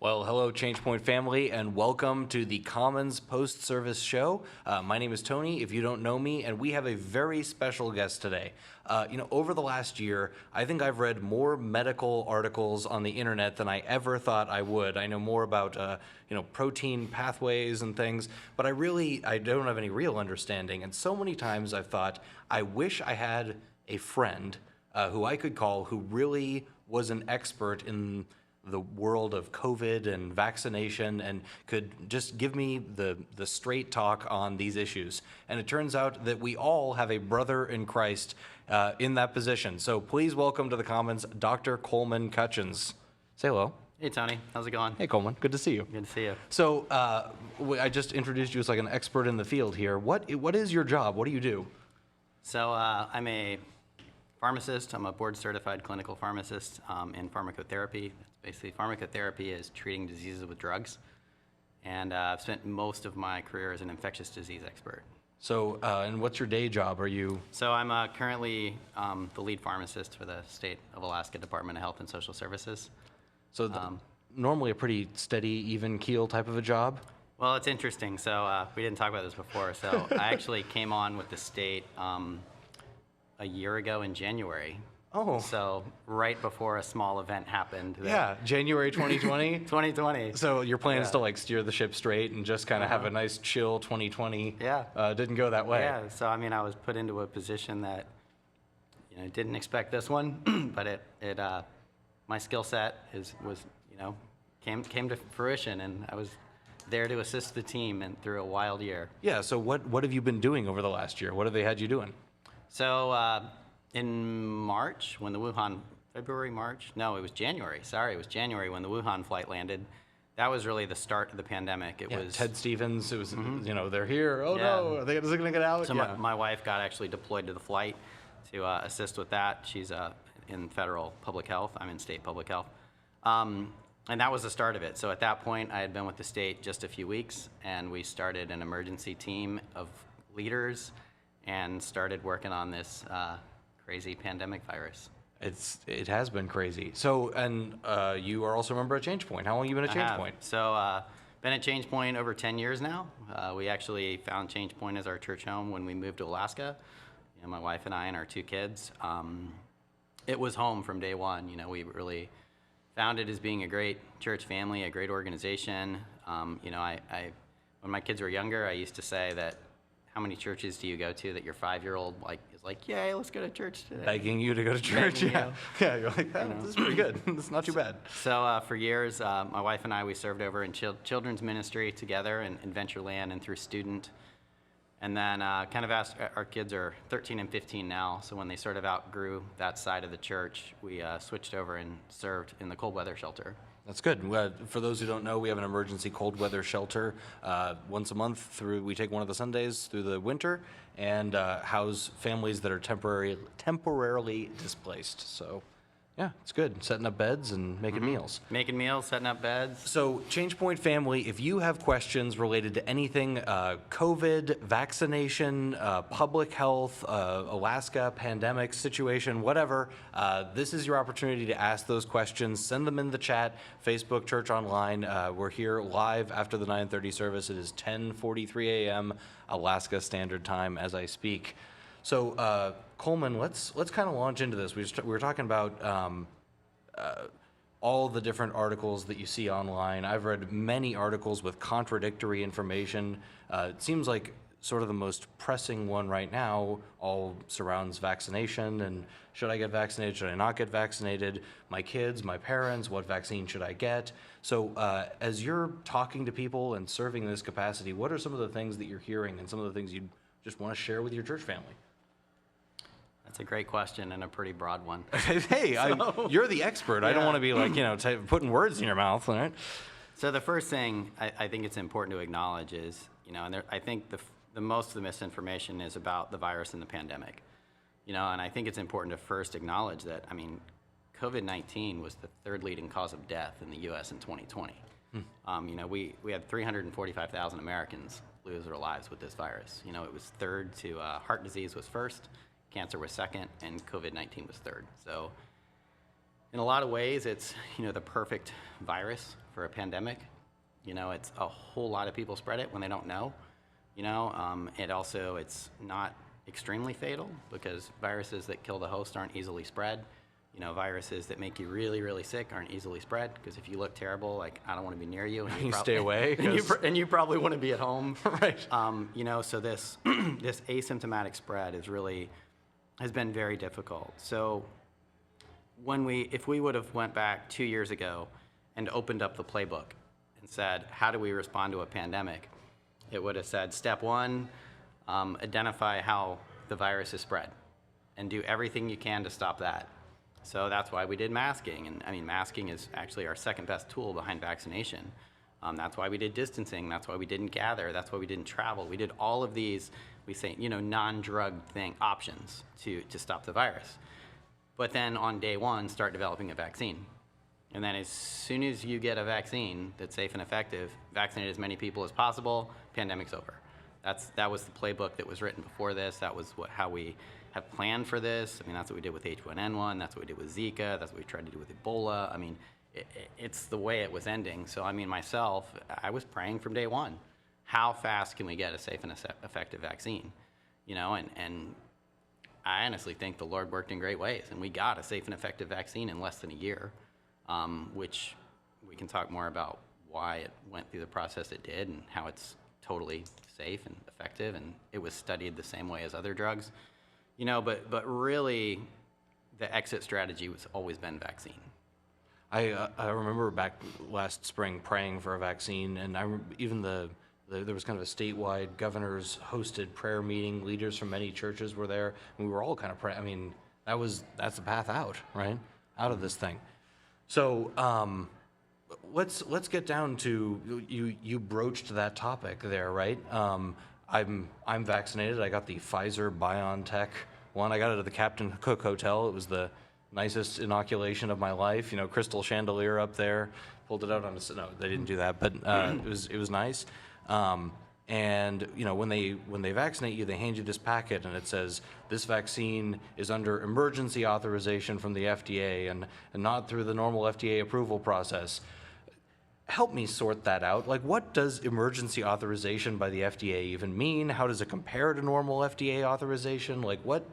Well, hello, ChangePoint family, and welcome to the Commons Post-Service Show. My name is Tony, if you don't know me, and we have a very special guest today. Over the last year, I think I've read more medical articles on the internet than I ever thought I would. I know more about, protein pathways and things, but I don't have any real understanding. And so many times I've thought, I wish I had a friend who I could call who really was an expert in the world of COVID and vaccination and could just give me the straight talk on these issues. And it turns out that we all have a brother in Christ in that position. So please welcome to the Commons, Dr. Coleman Cutchins. Say hello. Hey, Tony. How's it going? Hey, Coleman. Good to see you. Good to see you. So I just introduced you as like an expert in the field here. What is your job? What do you do? So I'm a pharmacist. I'm a board-certified clinical pharmacist in pharmacotherapy. Basically, pharmacotherapy is treating diseases with drugs. And I've spent most of my career as an infectious disease expert. So, and what's your day job? So I'm currently the lead pharmacist for the State of Alaska Department of Health and Social Services. So normally a pretty steady, even keel type of a job? Well, it's interesting. So we didn't talk about this before. So I actually came on with the state a year ago in January. Oh. So right before a small event happened. Yeah, January 2020? 2020. So your plan is to like steer the ship straight and just kind of have a nice chill 2020. Yeah. Didn't go that way. Yeah, so I mean, I was put into a position that, didn't expect this one, but my skill set came to fruition, and I was there to assist the team and through a wild year. Yeah, so what have you been doing over the last year? What have they had you doing? So in March, when it was January. Sorry, it was January when the Wuhan flight landed. That was really the start of the pandemic. It was Ted Stevens. It was, they're here. Oh no, is it going to get out? So my wife got actually deployed to the flight to assist with that. She's in federal public health. I'm in state public health. And that was the start of it. So at that point, I had been with the state just a few weeks, and we started an emergency team of leaders and started working on this crazy pandemic virus. It has been crazy. So, and you are also a member at ChangePoint. How long have you been at ChangePoint? So, been at ChangePoint over 10 years now. We actually found ChangePoint as our church home when we moved to Alaska. My wife and I and our two kids. It was home from day one. We really found it as being a great church family, a great organization. When my kids were younger, I used to say that, how many churches do you go to that your 5-year-old is like, yay, let's go to church today? Begging you to go to church, yeah. Yeah, you're like, this is pretty good. It's not too bad. So for years, my wife and I, we served over in children's ministry together in Ventureland and through student. And then kind of asked, our kids are 13 and 15 now, so when they sort of outgrew that side of the church, we switched over and served in the cold weather shelter. That's good. For those who don't know, we have an emergency cold weather shelter once a month. We take one of the Sundays through the winter and house families that are temporarily displaced. So, yeah, it's good. Setting up beds and making meals. Making meals, setting up beds. So, ChangePoint family, if you have questions related to anything COVID, vaccination, public health, Alaska, pandemic situation, whatever, this is your opportunity to ask those questions. Send them in the chat, Facebook, Church Online. We're here live after the 9:30 service. It is 10:43 a.m. Alaska Standard Time as I speak. So, Coleman, let's kind of launch into this. We were talking about all the different articles that you see online. I've read many articles with contradictory information. It seems like sort of the most pressing one right now all surrounds vaccination and should I get vaccinated, should I not get vaccinated, my kids, my parents, what vaccine should I get? So as you're talking to people and serving in this capacity, what are some of the things that you're hearing and some of the things you just want to share with your church family? That's a great question and a pretty broad one. Hey, you're the expert. Yeah. I don't want to be like, putting words in your mouth, right? So the first thing I think it's important to acknowledge is, I think the most of the misinformation is about the virus and the pandemic. And I think it's important to first acknowledge that, COVID-19 was the third leading cause of death in the U.S. in 2020. We had 345,000 Americans lose their lives with this virus. It was third to heart disease was first, cancer was second, and COVID-19 was third. So In a lot of ways, it's, the perfect virus for a pandemic. It's a whole lot of people spread it when they don't know. It's not extremely fatal because viruses that kill the host aren't easily spread. Viruses that make you really, really sick aren't easily spread because if you look terrible, like, I don't want to be near you. And you stay away. and you probably want to be at home. Right. So this this asymptomatic spread has been very difficult. So if we would have went back 2 years ago and opened up the playbook and said, how do we respond to a pandemic? It would have said, step one, identify how the virus is spread and do everything you can to stop that. So that's why we did masking. And masking is actually our second best tool behind vaccination. That's why we did distancing. That's why we didn't gather. That's why we didn't travel. We did all of these, we say, non-drug options to stop the virus. But then on day one, start developing a vaccine. And then as soon as you get a vaccine that's safe and effective, vaccinate as many people as possible, pandemic's over. That was the playbook that was written before this. That was how we have planned for this. That's what we did with H1N1. That's what we did with Zika. That's what we tried to do with Ebola. It's the way it was ending. So, myself, I was praying from day one, how fast can we get a safe and effective vaccine? And I honestly think the Lord worked in great ways. And we got a safe and effective vaccine in less than a year, which we can talk more about why it went through the process it did and how it's totally safe and effective. And it was studied the same way as other drugs. But really, the exit strategy was always been vaccine. I remember back last spring praying for a vaccine, and there was kind of a statewide governors hosted prayer meeting. Leaders from many churches were there, and we were all kind of praying. That's the path out, right? Out of this thing. So let's get down to you broached that topic there, right? I'm vaccinated. I got the Pfizer BioNTech one. I got it at the Captain Cook Hotel. It was the nicest inoculation of my life. Crystal chandelier up there. Pulled it out on no, they didn't do that, but it was nice. And when they vaccinate you, they hand you this packet, and it says this vaccine is under emergency authorization from the FDA and not through the normal FDA approval process. Help me sort that out. Like, what does emergency authorization by the FDA even mean? How does it compare to normal FDA authorization? Like, what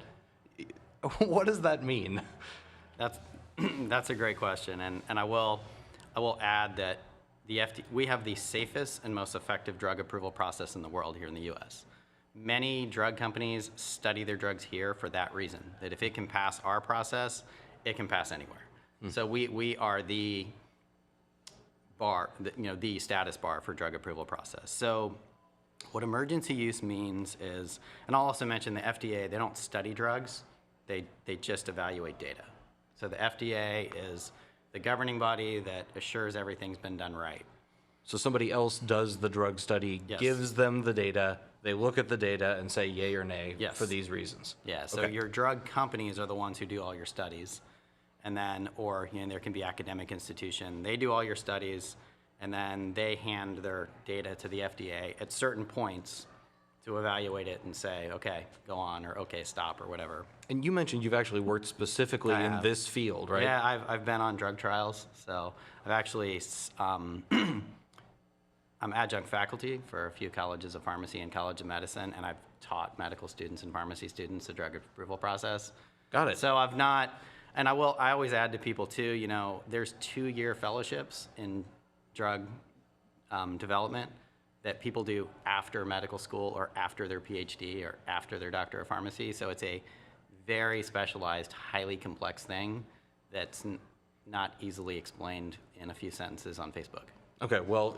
does that mean? That's a great question, and I will add that we have the safest and most effective drug approval process in the world here in the U.S. Many drug companies study their drugs here for that reason, that if it can pass our process, it can pass anywhere. So we are the bar, the status bar for drug approval process. So what emergency use means is, and I'll also mention the FDA, they don't study drugs, they just evaluate data. So the FDA is the governing body that assures everything's been done right. So somebody else does the drug study, Yes. gives them the data, they look at the data and say yay or nay Yes. for these reasons. Yeah, so Okay. your drug companies are the ones who do all your studies. And then, or there can be academic institution, they do all your studies, and then they hand their data to the FDA at certain points to evaluate it and say, okay, go on, or okay, stop, or whatever. And you mentioned you've actually worked specifically I in have. this field, right? Yeah, I've been on drug trials, so I've actually, I'm adjunct faculty for a few colleges of pharmacy and College of Medicine, and I've taught medical students and pharmacy students the drug approval process. Got it. So I've not, and I always add to people too, there's 2-year fellowships in drug development that people do after medical school or after their PhD or after their doctor of pharmacy. So it's a very specialized, highly complex thing that's not easily explained in a few sentences on Facebook. Okay, well,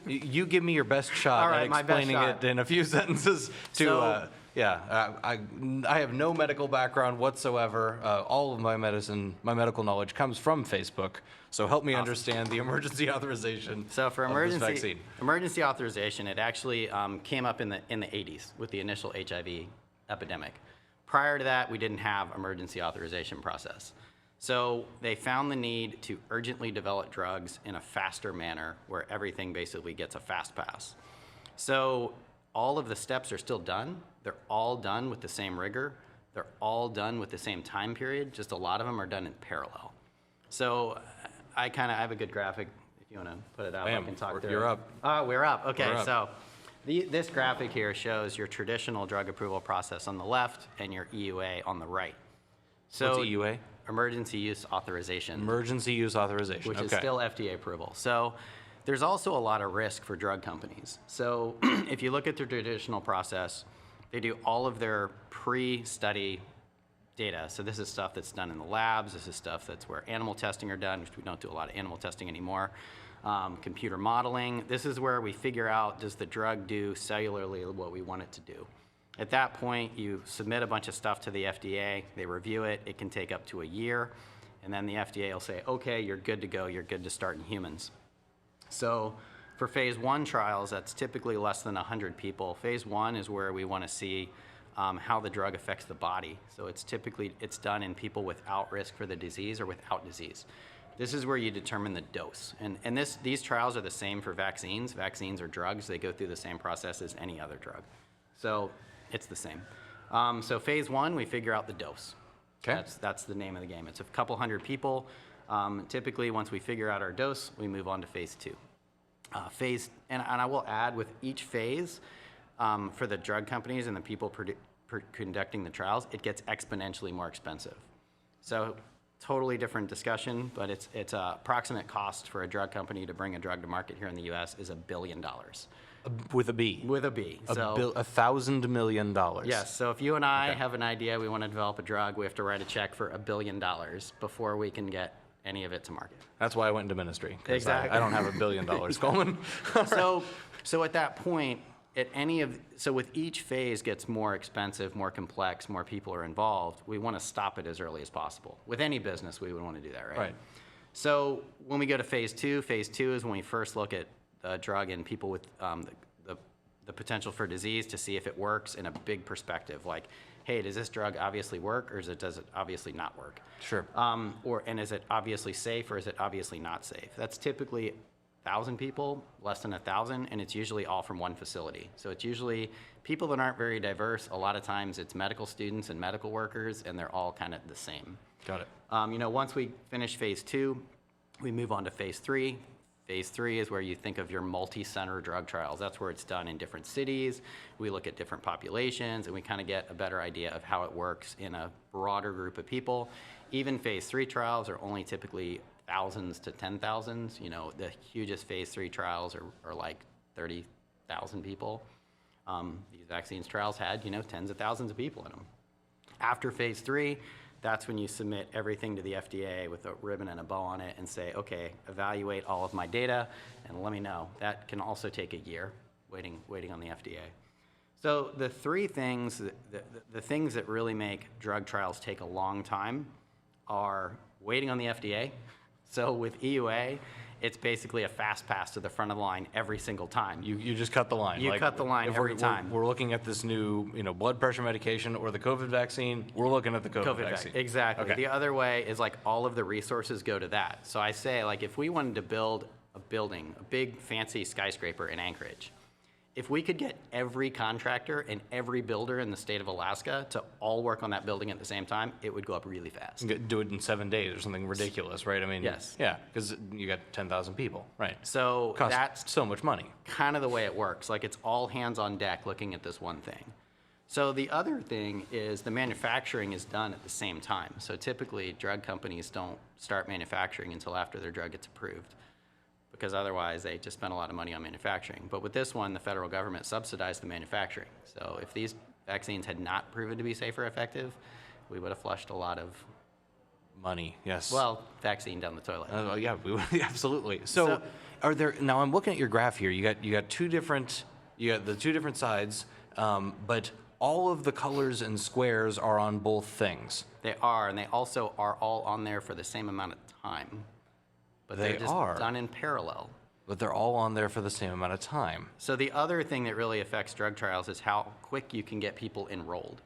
you give me your best shot All right, at my best explaining shot. it in a few sentences. So- I have no medical background whatsoever. All of my medical knowledge comes from Facebook. So help me understand the emergency authorization. So for of this vaccine. emergency authorization, it actually came up in the 80s with the initial HIV epidemic. Prior to that, we didn't have emergency authorization process. So they found the need to urgently develop drugs in a faster manner where everything basically gets a fast pass. So all of the steps are still done. They're all done with the same rigor. They're all done with the same time period, just a lot of them are done in parallel. So I have a good graphic. If you want to put it up, I can talk through You're it. up. Oh, we're up. Okay, We're up. so this graphic here shows your traditional drug approval process on the left and your EUA on the right. So What's EUA? Emergency Use Authorization. Emergency use authorization. Which is Okay. still FDA approval. So there's also a lot of risk for drug companies. So if you look at the traditional process, they do all of their pre-study data. So this is stuff that's done in the labs. This is stuff that's where animal testing are done, which we don't do a lot of animal testing anymore. Computer modeling. This is where we figure out, does the drug do cellularly what we want it to do? At that point, you submit a bunch of stuff to the FDA. They review it. It can take up to a year. And then the FDA will say, okay, you're good to go. You're good to start in humans. So for phase 1 trials, that's typically less than 100 people. Phase 1 is where we want to see how the drug affects the body. So it's done in people without risk for the disease or without disease. This is where you determine the dose. And these trials are the same for vaccines. Vaccines are drugs. They go through the same process as any other drug. So it's the same. So phase 1, we figure out the dose. Okay. That's the name of the game. It's a couple hundred people. Typically, once we figure out our dose, we move on to phase 2. And I will add, with each phase, for the drug companies and the people conducting the trials, it gets exponentially more expensive. So totally different discussion, but it's approximate cost for a drug company to bring a drug to market here in the U.S. is $1 billion. With a B. With a B. $1,000 million. Yes. So if you and I have an idea, we want to develop a drug, we have to write a check for $1 billion before we can get any of it to market. That's why I went into ministry. 'Cause Exactly. I don't have $1 billion, Coleman. So at that point, with each phase gets more expensive, more complex, more people are involved, we want to stop it as early as possible. With any business, we would want to do that, right? Right. So when we go to phase 2 is when we first look at the drug in people with the potential for disease to see if it works in a big perspective. Like, hey, does this drug obviously work, or does it obviously not work? Sure. And is it obviously safe, or is it obviously not safe? That's typically 1,000 people, less than 1,000, and it's usually all from one facility. So it's usually people that aren't very diverse. A lot of times it's medical students and medical workers, and they're all kind of the same. Got it. Once we finish phase 2, we move on to phase 3. Phase 3 is where you think of your multi-center drug trials. That's where it's done in different cities. We look at different populations, and we kind of get a better idea of how it works in a broader group of people. Even phase 3 trials are only typically thousands to 10,000s. The hugest phase 3 trials are like 30,000 people. These vaccines trials had, tens of thousands of people in them. After phase 3, that's when you submit everything to the FDA with a ribbon and a bow on it and say, okay, evaluate all of my data and let me know. That can also take a year waiting on the FDA. So the three things, the things that really make drug trials take a long time are waiting on the FDA. So with EUA, it's basically a fast pass to the front of the line every single time. You just cut the line. You cut the line every time. We're looking at this new, blood pressure medication or the COVID vaccine. We're looking at the COVID vaccine. Exactly. Okay. The other way is all of the resources go to that. So I say if we wanted to build a building, a big fancy skyscraper in Anchorage, if we could get every contractor and every builder in the state of Alaska to all work on that building at the same time, it would go up really fast. Do it in 7 days or something ridiculous, right? I mean, yes. Yeah, because you got 10,000 people, right? So Costs that's so much money. kind of the way it works. It's all hands on deck looking at this one thing. So the other thing is the manufacturing is done at the same time. So typically drug companies don't start manufacturing until after their drug gets approved, because otherwise they just spend a lot of money on manufacturing. But with this one, the federal government subsidized the manufacturing. So if these vaccines had not proven to be safe or effective, we would have flushed a lot of money, yes. Well, vaccine down the toilet. Yeah, we would, absolutely. So are there, now I'm looking at your graph here. You got the two different sides, but all of the colors and squares are on both things. They are, and they also are all on there for the same amount of time. But they're just done in parallel. But they're all on there for the same amount of time. So the other thing that really affects drug trials is how quick you can get people enrolled.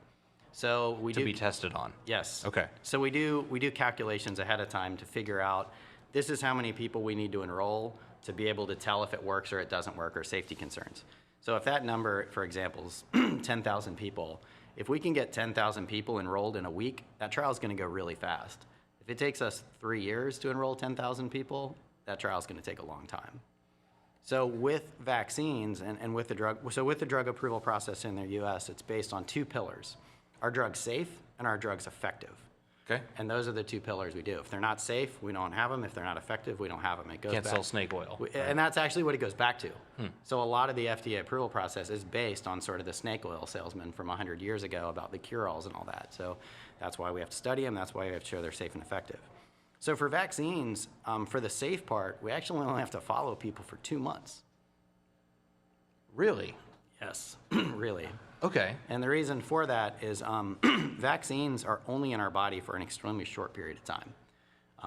So to be tested on. Yes. Okay. So we do calculations ahead of time to figure out this is how many people we need to enroll to be able to tell if it works or it doesn't work, or safety concerns. So if that number, for example, is 10,000 people, if we can get 10,000 people enrolled in a week, that trial is going to go really fast. If it takes us 3 years to enroll 10,000 people, that trial is going to take a long time. So with vaccines and with the drug approval process in the U.S., it's based on 2 pillars: are drugs safe and are drugs effective? Okay. And those are the 2 pillars we do. If they're not safe, we don't have them. If they're not effective, we don't have them. It goes Can't back. sell snake oil. And that's actually what it goes back to. So a lot of the FDA approval process is based on sort of the snake oil salesman from 100 years ago about the cure-alls and all that. So that's why we have to study them. That's why we have to show they're safe and effective. So for vaccines, for the safe part, we actually only have to follow people for 2 months. Really? Yes, really. Okay. And the reason for that is vaccines are only in our body for an extremely short period of time.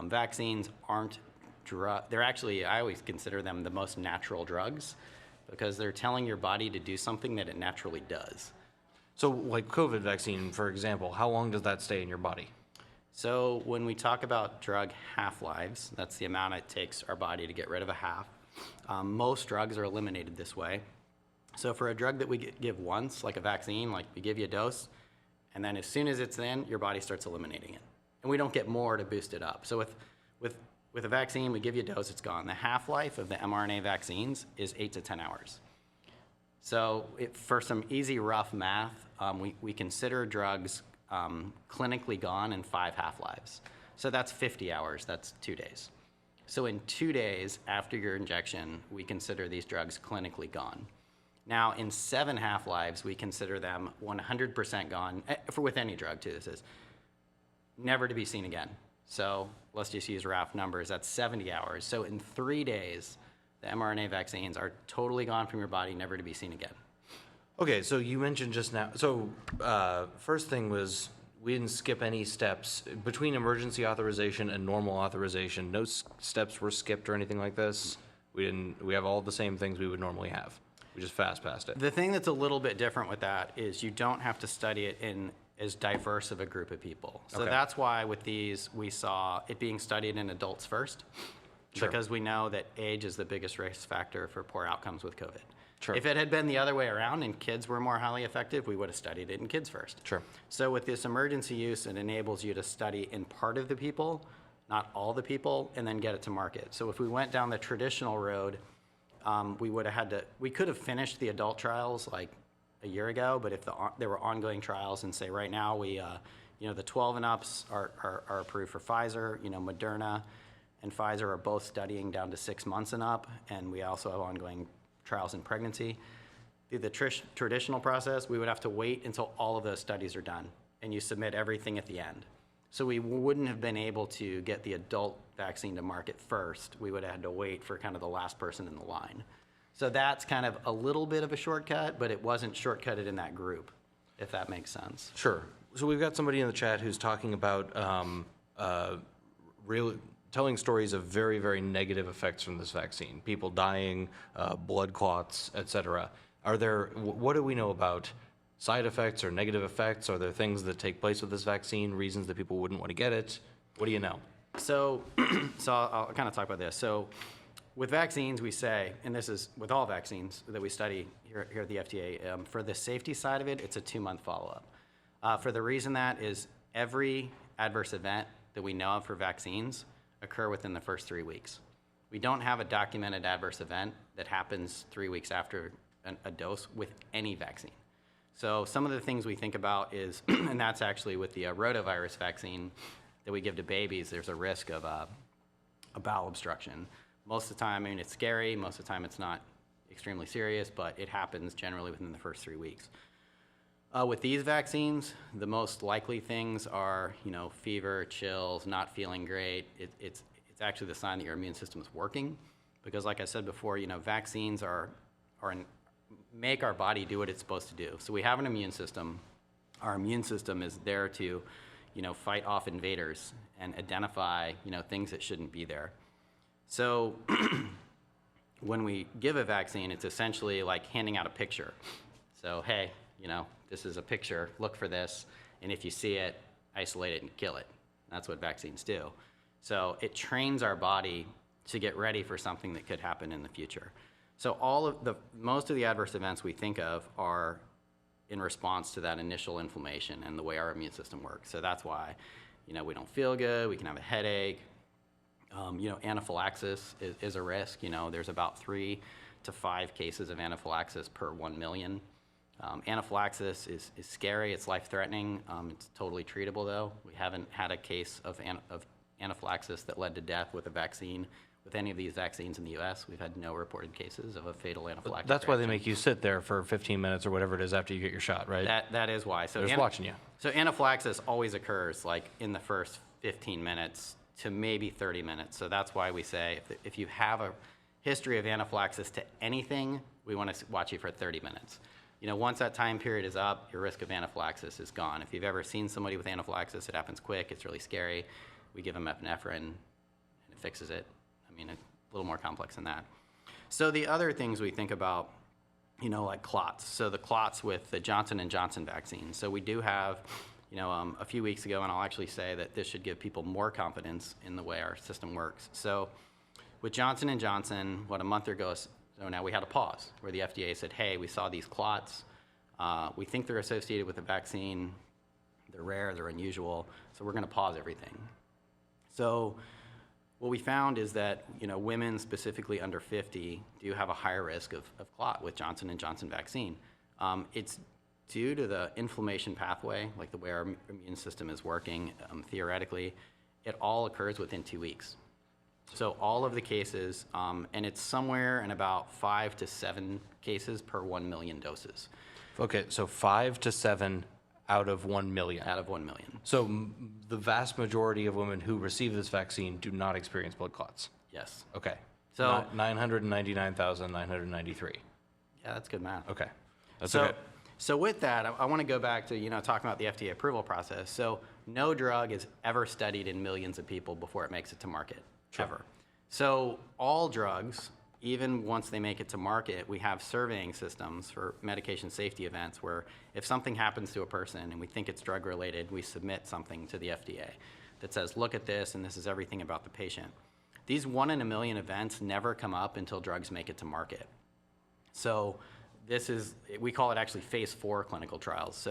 Vaccines aren't they're actually, I always consider them the most natural drugs because they're telling your body to do something that it naturally does. So like COVID vaccine, for example, how long does that stay in your body? So when we talk about drug half-lives, that's the amount it takes our body to get rid of a half. Most drugs are eliminated this way. So for a drug that we give once, like a vaccine, like we give you a dose, and then as soon as it's in, your body starts eliminating it. And we don't get more to boost it up. So with a vaccine, we give you a dose, it's gone. The half-life of the mRNA vaccines is 8 to 10 hours. So for some easy, rough math, we consider drugs clinically gone in 5 half-lives. So that's 50 hours, that's 2 days. So in 2 days after your injection, we consider these drugs clinically gone. Now, in 7 half-lives, we consider them 100% gone, with any drug too, this is, never to be seen again. So let's just use rough numbers, that's 70 hours. So in 3 days, the mRNA vaccines are totally gone from your body, never to be seen again. Okay, so you mentioned just now, so first thing was we didn't skip any steps between emergency authorization and normal authorization. No steps were skipped or anything like this. We have all the same things we would normally have. We just fast passed it. The thing that's a little bit different with that is you don't have to study it in as diverse of a group of people. So Okay. that's why with these, we saw it being studied in adults first, Sure. because we know that age is the biggest risk factor for poor outcomes with COVID. Sure. If it had been the other way around and kids were more highly effective, we would have studied it in kids first. Sure. So with this emergency use, it enables you to study in part of the people, not all the people, and then get it to market. So if we went down the traditional road, we could have finished the adult trials like a year ago, but if there were ongoing trials and say right now the 12 and ups are approved for Pfizer, Moderna and Pfizer are both studying down to 6 months and up, and we also have ongoing trials in pregnancy. The traditional process, we would have to wait until all of those studies are done, and you submit everything at the end. So we wouldn't have been able to get the adult vaccine to market first. We would have had to wait for kind of the last person in the line. So that's kind of a little bit of a shortcut, but it wasn't shortcutted in that group, if that makes sense. Sure. So we've got somebody in the chat who's talking about telling stories of very, very negative effects from this vaccine. People dying, blood clots, et cetera. What do we know about side effects or negative effects? Are there things that take place with this vaccine, reasons that people wouldn't want to get it? What do you know? So I'll kind of talk about this. So with vaccines, we say, and this is with all vaccines that we study here at the FDA, for the safety side of it, it's a 2-month follow-up. For the reason that is every adverse event that we know of for vaccines occur within the first 3 weeks. We don't have a documented adverse event that happens 3 weeks after a dose with any vaccine. So some of the things we think about is, and that's actually with the rotavirus vaccine that we give to babies, there's a risk of a bowel obstruction. Most of the time, it's scary. Most of the time, it's not extremely serious, but it happens generally within the first 3 weeks. With these vaccines, the most likely things are, fever, chills, not feeling great. It's actually the sign that your immune system is working, because like I said before, vaccines make our body do what it's supposed to do. So we have an immune system. Our immune system is there to, fight off invaders and identify, things that shouldn't be there. So when we give a vaccine, it's essentially like handing out a picture. So, hey, this is a picture, look for this, and if you see it, isolate it and kill it. That's what vaccines do. So it trains our body to get ready for something that could happen in the future. So most of the adverse events we think of are in response to that initial inflammation and the way our immune system works. So that's why, we don't feel good, we can have a headache. Anaphylaxis is a risk. There's about 3 to 5 cases of anaphylaxis per 1 million. Anaphylaxis is scary, it's life-threatening. It's totally treatable though. We haven't had a case of anaphylaxis that led to death with a vaccine. With any of these vaccines in the U.S., we've had no reported cases of a fatal anaphylactic That's why they reaction. make you sit there for 15 minutes or whatever it is after you get your shot, right? That is why. So They're just watching you. So anaphylaxis always occurs like in the first 15 minutes to maybe 30 minutes. So that's why we say if you have a history of anaphylaxis to anything, we want to watch you for 30 minutes. Once that time period is up, your risk of anaphylaxis is gone. If you've ever seen somebody with anaphylaxis, it happens quick, it's really scary. We give them epinephrine and it fixes it. A little more complex than that. So the other things we think about, like clots. So the clots with the Johnson & Johnson vaccine. So we do have, a few weeks ago, and I'll actually say that this should give people more confidence in the way our system works. So with Johnson & Johnson, a month ago, so now we had a pause where the FDA said, hey, we saw these clots. We think they're associated with the vaccine. They're rare, they're unusual, so we're gonna pause everything. So what we found is that women specifically under 50 do have a higher risk of clot with Johnson & Johnson vaccine. It's due to the inflammation pathway, like the way our immune system is working theoretically. It all occurs within 2 weeks. So all of the cases, and it's somewhere in about 5 to 7 cases per 1 million doses. Okay, so 5 to 7 out of 1 million. Out of 1 million. So the vast majority of women who receive this vaccine do not experience blood clots. Yes. Okay. So 999,993. Yeah, that's good math. Okay. That's So, okay. so with that, I want to go back to talking about the FDA approval process. So no drug is ever studied in millions of people before it makes it to market, ever. So all drugs, even once they make it to market, we have surveying systems for medication safety events where if something happens to a person and we think it's drug related, we submit something to the FDA that says, look at this and this is everything about the patient. These 1 in a million events never come up until drugs make it to market. So this is, we call it actually phase 4 clinical trials,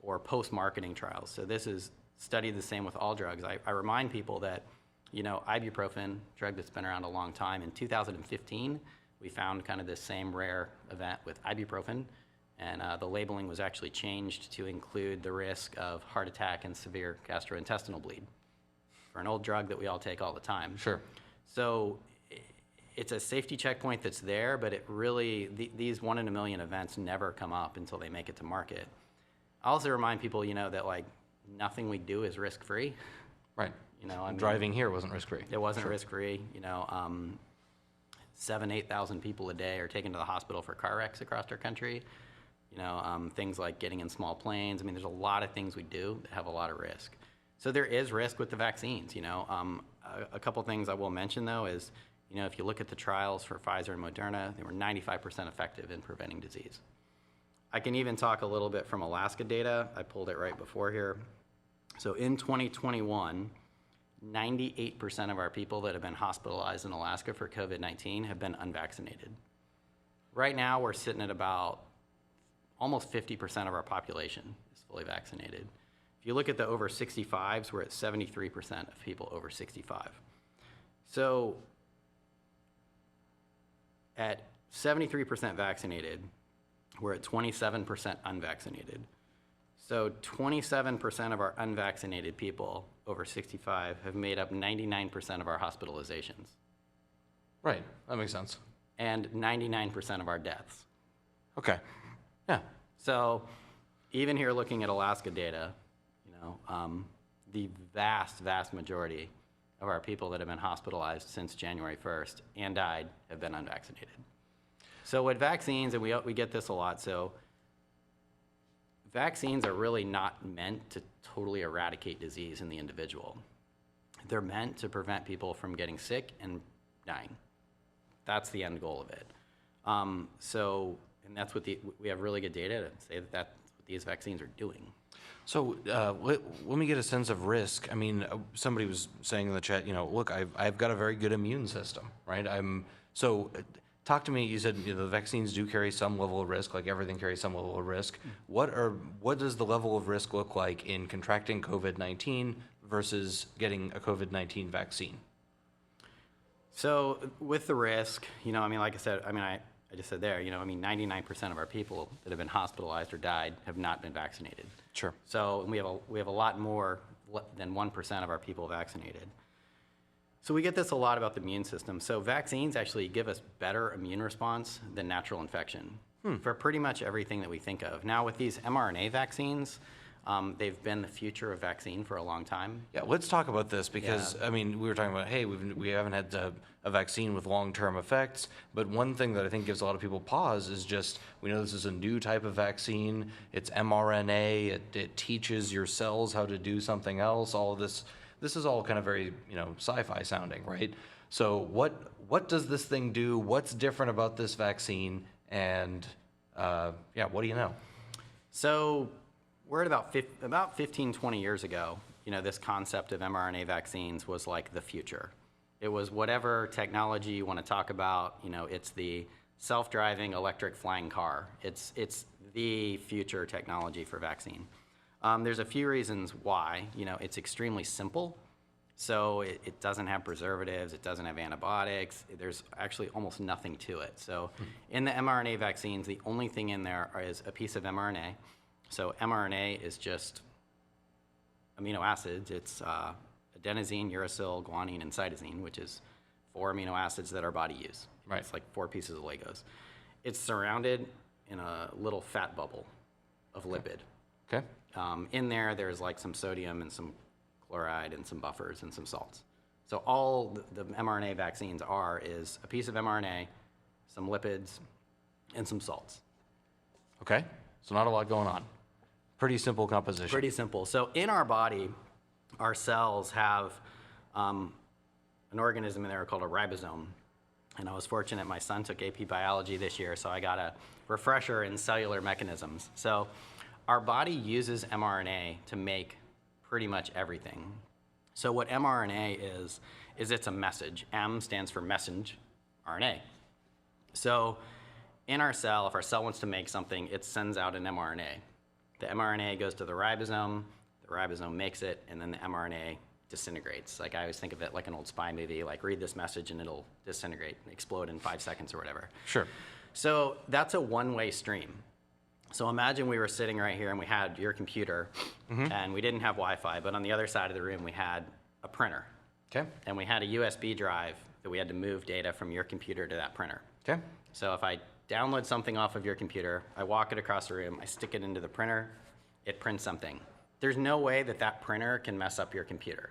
or post-marketing trials. So this is studied the same with all drugs. I remind people that ibuprofen, drug that's been around a long time, in 2015, we found kind of this same rare event with ibuprofen, and the labeling was actually changed to include the risk of heart attack and severe gastrointestinal bleed for an old drug that we all take all the time. Sure. So it's a safety checkpoint that's there, but it really, these 1 in a million events never come up until they make it to market. I also remind people, that nothing we do is risk-free. Right. Driving here wasn't risk-free. It wasn't risk-free. 7,000 to 8,000 people a day are taken to the hospital for car wrecks across our country. Things like getting in small planes. There's a lot of things we do that have a lot of risk. So there is risk with the vaccines. A couple things I will mention though is, if you look at the trials for Pfizer and Moderna, they were 95% effective in preventing disease. I can even talk a little bit from Alaska data. I pulled it right before here. So in 2021, 98% of our people that have been hospitalized in Alaska for COVID-19 have been unvaccinated. Right now, we're sitting at about almost 50% of our population is fully vaccinated. If you look at the over 65s, we're at 73% of people over 65. So at 73% vaccinated, we're at 27% unvaccinated. So 27% of our unvaccinated people over 65 have made up 99% of our hospitalizations. Right. That makes sense. And 99% of our deaths. Okay. Yeah. So even here looking at Alaska data, the vast majority of our people that have been hospitalized since January 1st and died have been unvaccinated. So with vaccines, and we get this a lot, so vaccines are really not meant to totally eradicate disease in the individual. They're meant to prevent people from getting sick and dying. That's the end goal of it. And that's what we have really good data to say that that's what these vaccines are doing. So let me get a sense of risk. Somebody was saying in the chat, look, I've got a very good immune system, right? Talk to me. You said the vaccines do carry some level of risk, like everything carries some level of risk. What does the level of risk look like in contracting COVID-19 versus getting a COVID-19 vaccine? So with the risk, like I said, I just said there, 99% of our people that have been hospitalized or died have not been vaccinated. Sure. So we have a lot more than 1% of our people vaccinated. So we get this a lot about the immune system. So vaccines actually give us better immune response than natural infection for pretty much everything that we think of. Now with these mRNA vaccines, they've been the future of vaccine for a long time. Yeah, let's talk about this because, we were talking about, hey, we haven't had a vaccine with long-term effects, but one thing that I think gives a lot of people pause is just, we know this is a new type of vaccine, it's mRNA, it teaches your cells how to do something else, all of this. This is all kind of very, sci-fi sounding, right? So what does this thing do? What's different about this vaccine? And what do you know? So we're at about 15, 20 years ago, this concept of mRNA vaccines was like the future. It was whatever technology you want to talk about, it's the self-driving electric flying car. It's the future technology for vaccine. There's a few reasons why. It's extremely simple. So it doesn't have preservatives, it doesn't have antibiotics, there's actually almost nothing to it. So in the mRNA vaccines, the only thing in there is a piece of mRNA. So mRNA is just amino acids. It's adenosine, uracil, guanine, and cytosine, which is 4 amino acids that our body uses. Right. It's like 4 pieces of Legos. It's surrounded in a little fat bubble of lipid. Okay. In there, there's like some sodium and some chloride and some buffers and some salts. So all the mRNA vaccines is a piece of mRNA, some lipids, and some salts. Okay. So not a lot going on. Pretty simple composition. Pretty simple. So in our body, our cells have an organism in there called a ribosome. And I was fortunate my son took AP biology this year, so I got a refresher in cellular mechanisms. So our body uses mRNA to make pretty much everything. So what mRNA is it's a message. M stands for message, RNA. So in our cell, if our cell wants to make something, it sends out an mRNA. The mRNA goes to the ribosome makes it, and then the mRNA disintegrates. Like I always think of it like an old spy movie, like read this message and it'll disintegrate and explode in 5 seconds or whatever. Sure. So that's a one-way stream. So imagine we were sitting right here and we had your computer and we didn't have Wi-Fi, but on the other side of the room we had a printer. Okay. And we had a USB drive that we had to move data from your computer to that printer. Okay. So if I download something off of your computer, I walk it across the room, I stick it into the printer, it prints something. There's no way that printer can mess up your computer,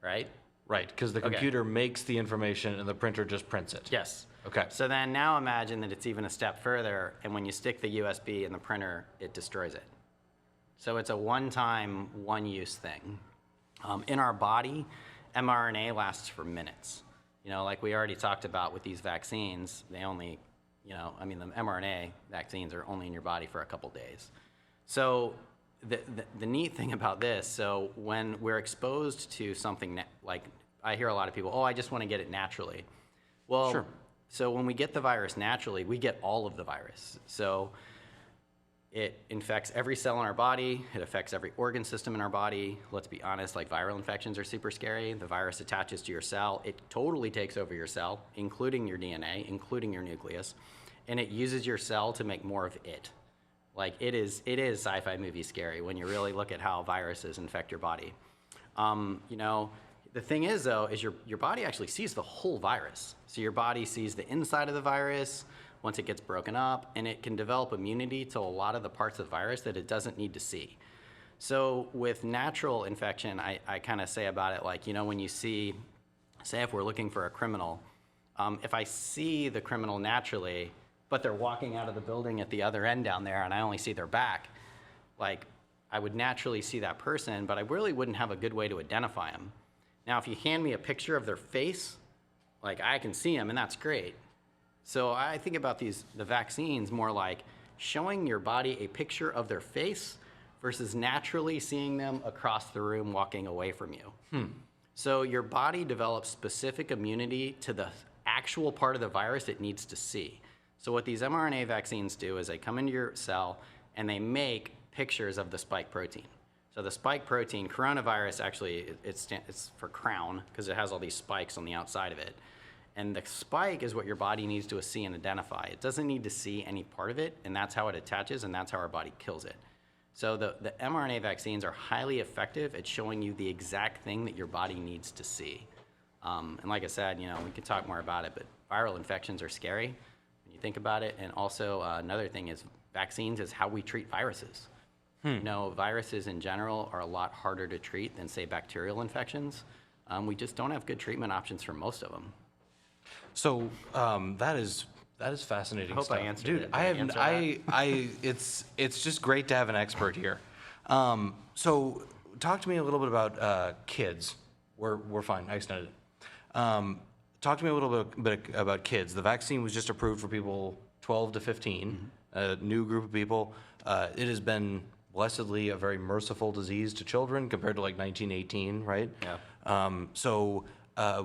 right? Right, because the computer makes the information and the printer just prints it. Yes. Okay. So then now imagine that it's even a step further, and when you stick the USB in the printer, it destroys it. So it's a one-time, one-use thing. In our body, mRNA lasts for minutes. Like we already talked about with these vaccines, they only, the mRNA vaccines are only in your body for a couple days. So the neat thing about this, so when we're exposed to something like, I hear a lot of people, I just want to get it naturally. Well, sure. So when we get the virus naturally, we get all of the virus. So it infects every cell in our body. It affects every organ system in our body. Let's be honest, like viral infections are super scary. The virus attaches to your cell. It totally takes over your cell, including your DNA, including your nucleus, and it uses your cell to make more of it. Like it is sci-fi movie scary when you really look at how viruses infect your body. The thing is, though, is your body actually sees the whole virus. So your body sees the inside of the virus once it gets broken up, and it can develop immunity to a lot of the parts of the virus that it doesn't need to see. So with natural infection, I kind of say about it like, when you see, say if we're looking for a criminal, if I see the criminal naturally, but they're walking out of the building at the other end down there, and I only see their back, like I would naturally see that person, but I really wouldn't have a good way to identify them. Now, if you hand me a picture of their face, like I can see them, and that's great. So I think about the vaccines more like showing your body a picture of their face versus naturally seeing them across the room walking away from you. So your body develops specific immunity to the actual part of the virus it needs to see. So what these mRNA vaccines do is they come into your cell and they make pictures of the spike protein. So the spike protein, coronavirus actually, it's for crown because it has all these spikes on the outside of it. And the spike is what your body needs to see and identify. It doesn't need to see any part of it, and that's how it attaches, and that's how our body kills it. So the mRNA vaccines are highly effective at showing you the exact thing that your body needs to see. And like I said, we can talk more about it, but viral infections are scary when you think about it. And also another thing is vaccines is how we treat viruses. Viruses in general are a lot harder to treat than, say, bacterial infections. We just don't have good treatment options for most of them. So that is fascinating I hope stuff. I answered Dude, it. Did I answer it's just great to have an expert here. So talk to me a little bit about kids. We're fine. I extended it. Talk to me a little bit about kids. The vaccine was just approved for people 12 to 15, a new group of people. It has been blessedly a very merciful disease to children compared to like 1918, right? Yeah.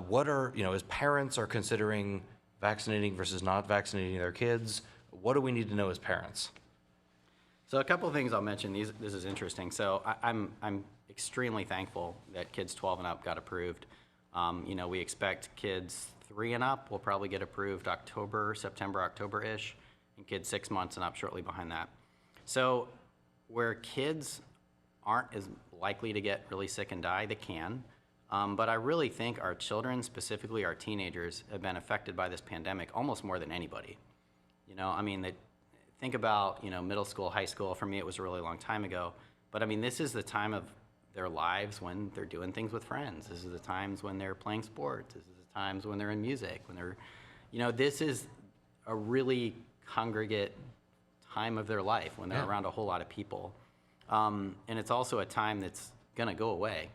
What are, as parents are considering vaccinating versus not vaccinating their kids, what do we need to know as parents? So a couple of things I'll mention. This is interesting. So I'm extremely thankful that kids 12 and up got approved. We expect kids 3 and up will probably get approved September, October-ish, and kids 6 months and up shortly behind that. So where kids aren't as likely to get really sick and die, they can. But I really think our children, specifically our teenagers, have been affected by this pandemic almost more than anybody. Think about, middle school, high school. For me, it was a really long time ago. But this is the time of their lives when they're doing things with friends. This is the times when they're playing sports. This is the times when they're in music, when they're, this is a really congregate time of their life when they're around a whole lot of people. And it's also a time that's gonna go away.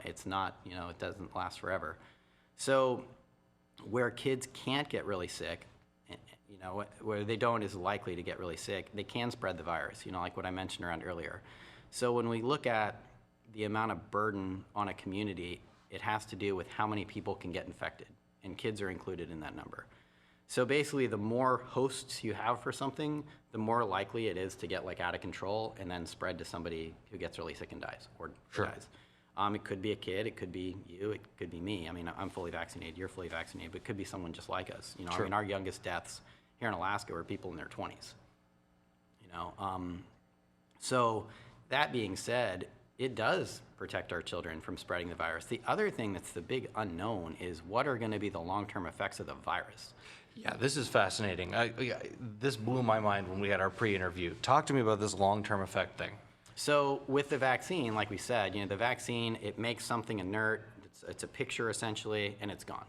It's not, it doesn't last forever. So where kids can't get really sick, where they don't is likely to get really sick, they can spread the virus, like what I mentioned around earlier. So when we look at the amount of burden on a community, it has to do with how many people can get infected, and kids are included in that number. So basically, the more hosts you have for something, the more likely it is to get out of control and then spread to somebody who gets really sick and dies or dies. It could be a kid, it could be you, it could be me. I'm fully vaccinated, you're fully vaccinated, but it could be someone just like us. Our youngest deaths here in Alaska were people in their 20s. So that being said, it does protect our children from spreading the virus. The other thing that's the big unknown is what are going to be the long-term effects of the virus. Yeah, this is fascinating. This blew my mind when we had our pre-interview. Talk to me about this long-term effect thing. So with the vaccine, like we said, the vaccine, it makes something inert, it's a picture essentially, and it's gone.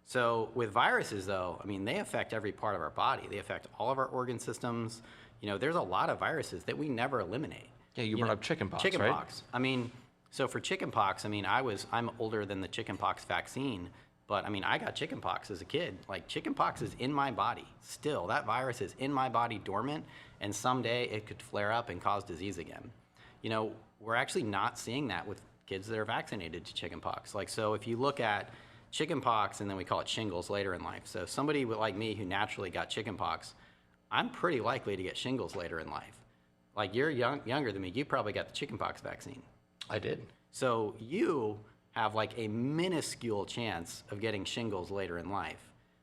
So with viruses though, they affect every part of our body. They affect all of our organ systems. There's a lot of viruses that we never eliminate. Yeah, you brought up chickenpox, right? Chickenpox. So for chickenpox, I'm older than the chickenpox vaccine, but I got chickenpox as a kid. Chickenpox is in my body still. That virus is in my body dormant, and someday it could flare up and cause disease again. We're actually not seeing that with kids that are vaccinated to chickenpox. So if you look at chickenpox, and then we call it shingles later in life. So somebody like me who naturally got chickenpox, I'm pretty likely to get shingles later in life. You're younger than me, you probably got the chickenpox vaccine. I did. So you have a minuscule chance of getting shingles later in life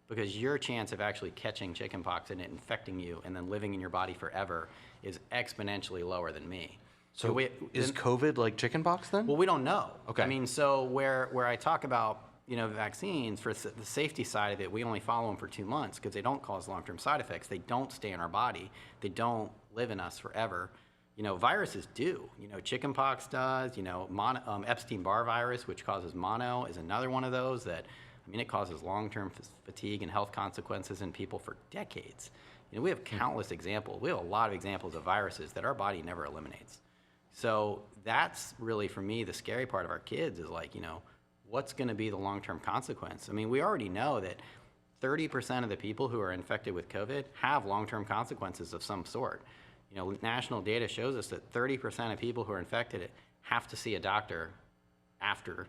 because your chance of actually catching chickenpox and it infecting you and then living in your body forever is exponentially lower than me. So is COVID like chickenpox then? Well, we don't know. Okay. So where I talk about vaccines, for the safety side of it, we only follow them for 2 months because they don't cause long-term side effects. They don't stay in our body. They don't live in us forever. Viruses do. Chickenpox does. Epstein-Barr virus, which causes mono, is another one of those that, it causes long-term fatigue and health consequences in people for decades. We have countless examples. We have a lot of examples of viruses that our body never eliminates. So that's really, for me, the scary part of our kids is what's going to be the long-term consequence? We already know that 30% of the people who are infected with COVID have long-term consequences of some sort. National data shows us that 30% of people who are infected have to see a doctor after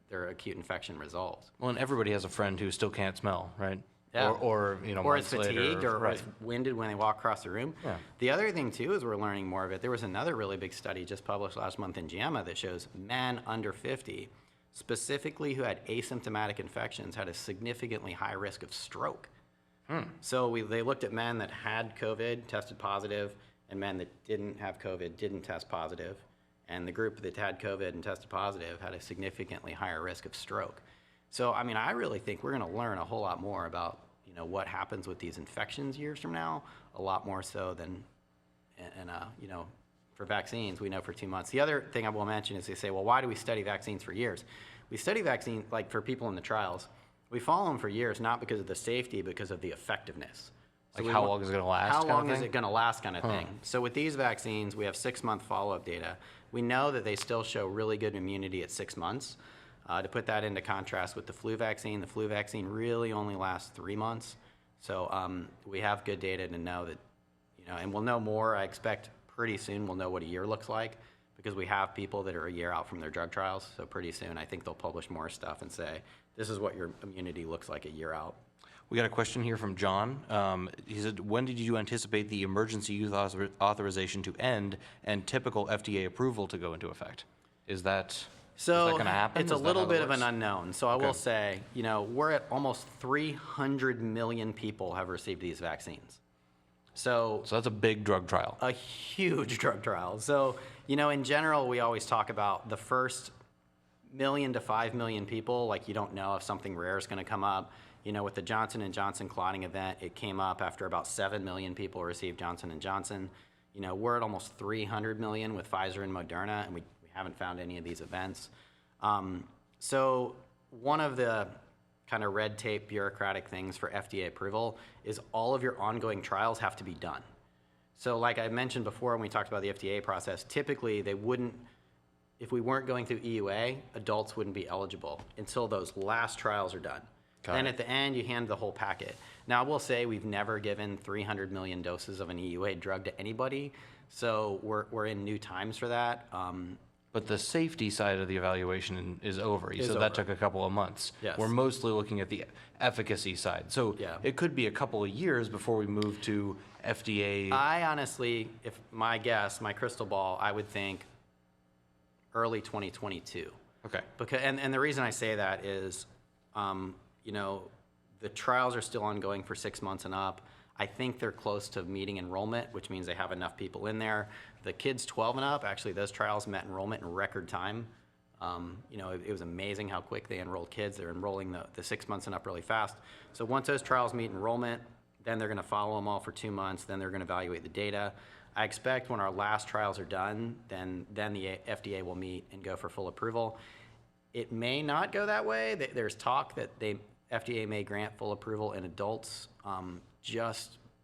their acute infection resolves. Well, and everybody has a friend who still can't smell, right? Yeah. or Or is months fatigued later. or is winded when they walk across the room. Yeah. The other thing too is we're learning more of it. There was another really big study just published last month in JAMA that shows men under 50, specifically who had asymptomatic infections, had a significantly high risk of stroke. So they looked at men that had COVID, tested positive, and men that didn't have COVID, didn't test positive. And the group that had COVID and tested positive had a significantly higher risk of stroke. So, I mean, I really think we're going to learn a whole lot more about, what happens with these infections years from now, a lot more so than, for vaccines, we know for 2 months. The other thing I will mention is they say, well, why do we study vaccines for years? We study vaccines, like for people in the trials, we follow them for years, not because of the safety, because of the effectiveness. Like how long is it going to last? How kind of long is thing? it going to last kind of thing. So with these vaccines, we have 6-month follow-up data. We know that they still show really good immunity at 6 months. To put that into contrast with the flu vaccine really only lasts 3 months. So we have good data to know that, and we'll know more. I expect pretty soon we'll know what a year looks like because we have people that are a year out from their drug trials. So pretty soon I think they'll publish more stuff and say, this is what your immunity looks like a year out. We got a question here from John. He said, when did you anticipate the emergency use authorization to end and typical FDA approval to go into effect? Is that going to happen? It's a Is that little how that bit of works? an unknown. So I will say, we're at almost 300 million people have received these vaccines. So that's a big drug trial. a huge drug trial. So, in general, we always talk about the first 1 million to 5 million people, like you don't know if something rare is going to come up. With the Johnson & Johnson clotting event, it came up after about 7 million people received Johnson & Johnson. We're at almost 300 million with Pfizer and Moderna, and we haven't found any of these events. So one of the kind of red tape bureaucratic things for FDA approval is all of your ongoing trials have to be done. So like I mentioned before when we talked about the FDA process, typically they wouldn't, if we weren't going through EUA, adults wouldn't be eligible until those last trials are done. Then at the end, you hand the whole packet. Now, I will say we've never given 300 million doses of an EUA drug to anybody, so we're in new times for that. But the safety side of the evaluation is over. You Is said over. that took a couple of months. Yes. We're mostly looking at the efficacy side. So Yeah. it could be a couple of years before we move to FDA. I honestly, if my guess, my crystal ball, I would think early 2022. Okay. Because, and the reason I say that is, the trials are still ongoing for 6 months and up. I think they're close to meeting enrollment, which means they have enough people in there. The kids 12 and up, actually, those trials met enrollment in record time. It was amazing how quick they enrolled kids. They're enrolling the 6 months and up really fast. So once those trials meet enrollment, then they're going to follow them all for 2 months. Then they're going to evaluate the data. I expect when our last trials are done, then the FDA will meet and go for full approval. It may not go that way. There's talk that FDA may grant full approval in adults,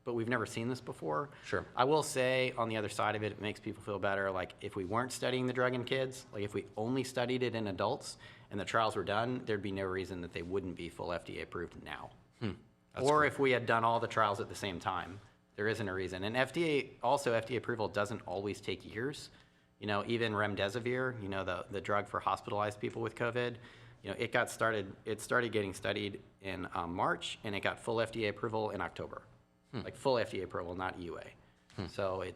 but we've never seen this before. Sure. I will say on the other side of it, it makes people feel better. Like if we weren't studying the drug in kids, like if we only studied it in adults and the trials were done, there'd be no reason that they wouldn't be full FDA approved now. Or if we had done all the trials at the same time, there isn't a reason. And FDA approval doesn't always take years. Even remdesivir, the drug for hospitalized people with COVID, it started getting studied in March, and it got full FDA approval in October. Like full FDA approval, not EUA. So I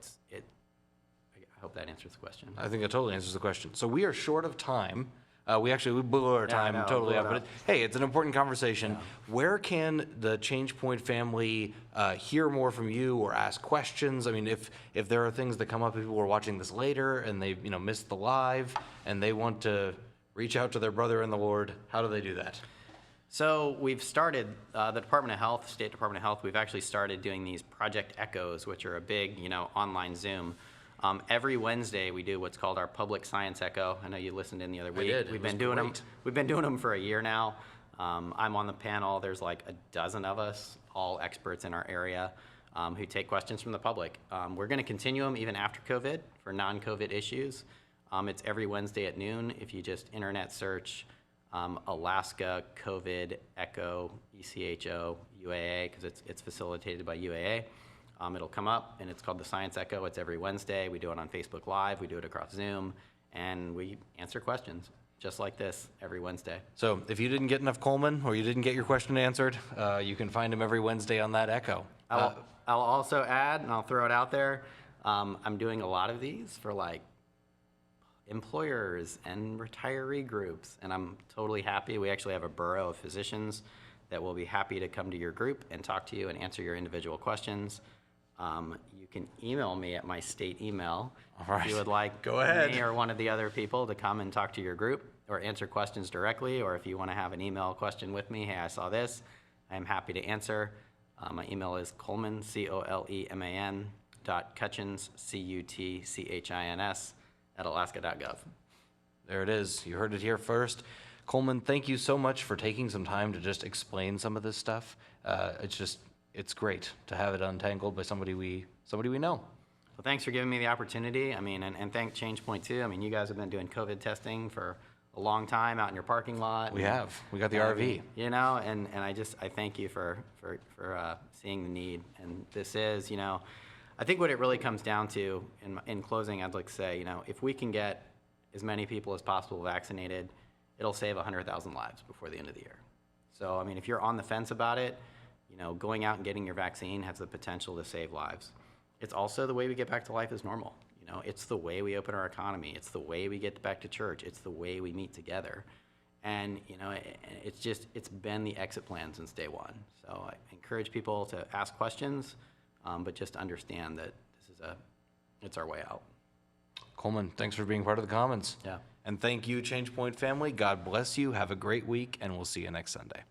hope that answers the question. I think it totally answers the question. So we are short of time. We blew our Yeah, I time know, totally blew up, it but up. hey, it's an important conversation. Where can the ChangePoint family hear more from you or ask questions? I mean, if there are things that come up, if people are watching this later and they missed the live and they want to reach out to their brother in the Lord, how do they do that? So we've started, the Department of Health, State Department of Health, we've actually started doing these Project Echoes, which are a big, online Zoom. Every Wednesday we do what's called our Public Science Echo. I know you listened in the other week. did. It We've was been doing them. great. We've been doing them for a year now. I'm on the panel. There's like a dozen of us, all experts in our area, who take questions from the public. We're going to continue them even after COVID for non-COVID issues. It's every Wednesday at noon. If you just internet search Alaska COVID Echo ECHO UAA, because it's facilitated by UAA. It'll come up, and it's called the Science Echo. It's every Wednesday. We do it on Facebook Live. We do it across Zoom, and we answer questions. just like this every Wednesday. So if you didn't get enough Coleman or you didn't get your question answered, you can find him every Wednesday on that Echo. I'll also add, and I'll throw it out there, I'm doing a lot of these for like employers and retiree groups, and I'm totally happy. We actually have a borough of physicians that will be happy to come to your group and talk to you and answer your individual questions. You can email me at my state email if you would like Go ahead. me or one of the other people to come and talk to your group or answer questions directly, or if you want to have an email question with me, hey, I saw this, I'm happy to answer. My email is Coleman, Coleman, .Cutchins, Cutchins, at alaska.gov. There it is. You heard it here first. Coleman, thank you so much for taking some time to just explain some of this stuff. It's great to have it untangled by somebody we know. Well, thanks for giving me the opportunity. I mean, and thank ChangePoint too. I mean, you guys have been doing COVID testing for a long time out in your parking lot. We have. We got the RV. You know, and I thank you for seeing the need. And this is, you know, I think what it really comes down to, in closing, I'd like to say, you know, if we can get as many people as possible vaccinated, it'll save 100,000 lives before the end of the year. So, I mean, if you're on the fence about it, you know, going out and getting your vaccine has the potential to save lives. It's also the way we get back to life as normal. You know, it's the way we open our economy. It's the way we get back to church. It's the way we meet together. And, you know, it's been the exit plan since day one. So I encourage people to ask questions, but just understand that it's our way out. Coleman, thanks for being part of the Commons. Yeah. And thank you, ChangePoint family. God bless you. Have a great week, and we'll see you next Sunday.